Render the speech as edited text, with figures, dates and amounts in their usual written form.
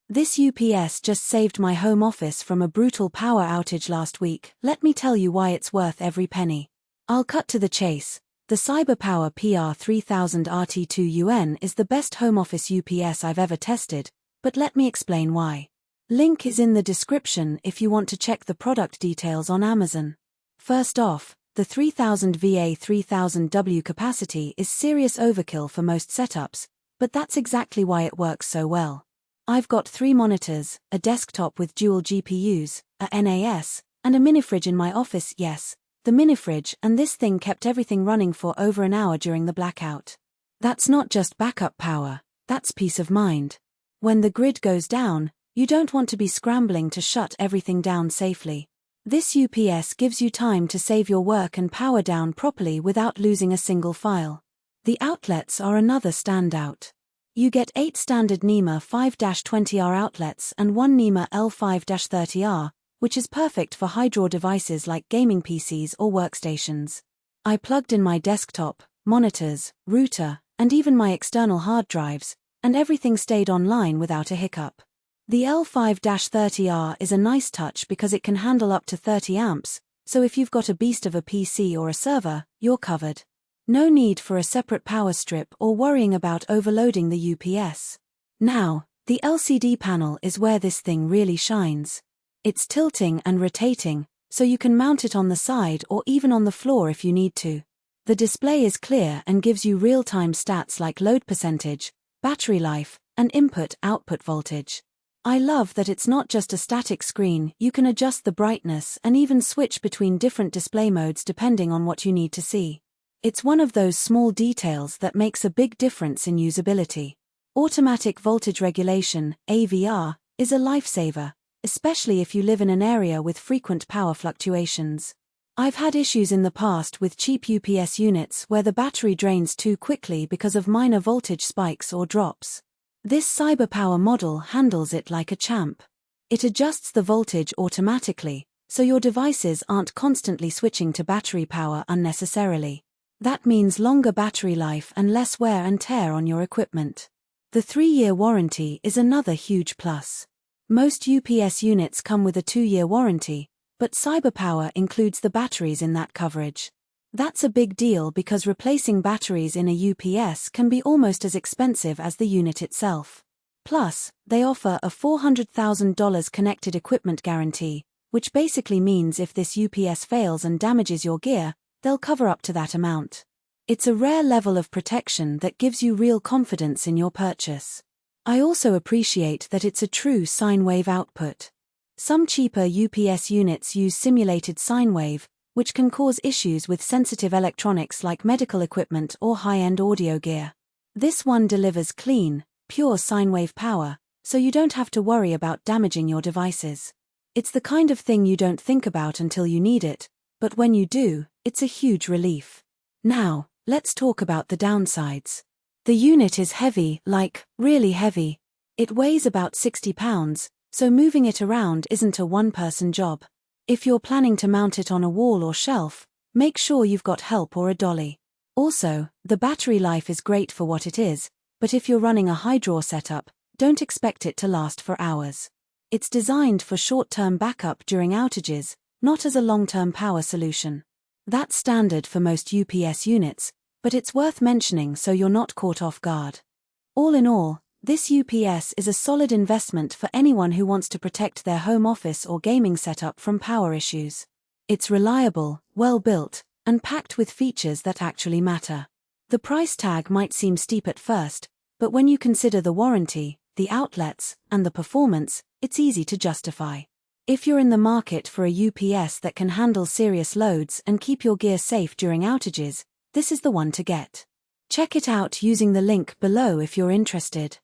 This UPS just saved my home office from a brutal power outage last week. Let me tell you why it's worth every penny. I'll cut to the chase. The CyberPower PR3000RT2UN is the best home office UPS I've ever tested, but let me explain why. Link is in the description if you want to check the product details on Amazon. First off, the 3000 VA 3000W capacity is serious overkill for most setups, but that's exactly why it works so well. I've got 3 monitors, a desktop with dual GPUs, a NAS, and a minifridge in my office. Yes, the minifridge, and this thing kept everything running for over an hour during the blackout. That's not just backup power, that's peace of mind. When the grid goes down, you don't want to be scrambling to shut everything down safely. This UPS gives you time to save your work and power down properly without losing a single file. The outlets are another standout. You get 8 standard NEMA 5-20R outlets and 1 NEMA L5-30R, which is perfect for high-draw devices like gaming PCs or workstations. I plugged in my desktop, monitors, router, and even my external hard drives, and everything stayed online without a hiccup. The L5-30R is a nice touch because it can handle up to 30 amps, so if you've got a beast of a PC or a server, you're covered. No need for a separate power strip or worrying about overloading the UPS. Now, the LCD panel is where this thing really shines. It's tilting and rotating, so you can mount it on the side or even on the floor if you need to. The display is clear and gives you real-time stats like load percentage, battery life, and input-output voltage. I love that it's not just a static screen. You can adjust the brightness and even switch between different display modes depending on what you need to see. It's one of those small details that makes a big difference in usability. Automatic voltage regulation, AVR, is a lifesaver, especially if you live in an area with frequent power fluctuations. I've had issues in the past with cheap UPS units where the battery drains too quickly because of minor voltage spikes or drops. This CyberPower model handles it like a champ. It adjusts the voltage automatically, so your devices aren't constantly switching to battery power unnecessarily. That means longer battery life and less wear and tear on your equipment. The 3-year warranty is another huge plus. Most UPS units come with a 2-year warranty, but CyberPower includes the batteries in that coverage. That's a big deal because replacing batteries in a UPS can be almost as expensive as the unit itself. Plus, they offer a $400,000 connected equipment guarantee, which basically means if this UPS fails and damages your gear, they'll cover up to that amount. It's a rare level of protection that gives you real confidence in your purchase. I also appreciate that it's a true Sinewave output. Some cheaper UPS units use simulated Sinewave, which can cause issues with sensitive electronics like medical equipment or high-end audio gear. This one delivers clean, pure Sinewave power, so you don't have to worry about damaging your devices. It's the kind of thing you don't think about until you need it, but when you do, it's a huge relief. Now, let's talk about the downsides. The unit is heavy, like, really heavy. It weighs about 60 pounds, so moving it around isn't a one-person job. If you're planning to mount it on a wall or shelf, make sure you've got help or a dolly. Also, the battery life is great for what it is, but if you're running a high-draw setup, don't expect it to last for hours. It's designed for short-term backup during outages, not as a long-term power solution. That's standard for most UPS units, but it's worth mentioning so you're not caught off guard. All in all, this UPS is a solid investment for anyone who wants to protect their home office or gaming setup from power issues. It's reliable, well-built, and packed with features that actually matter. The price tag might seem steep at first, but when you consider the warranty, the outlets, and the performance, it's easy to justify. If you're in the market for a UPS that can handle serious loads and keep your gear safe during outages, this is the one to get. Check it out using the link below if you're interested.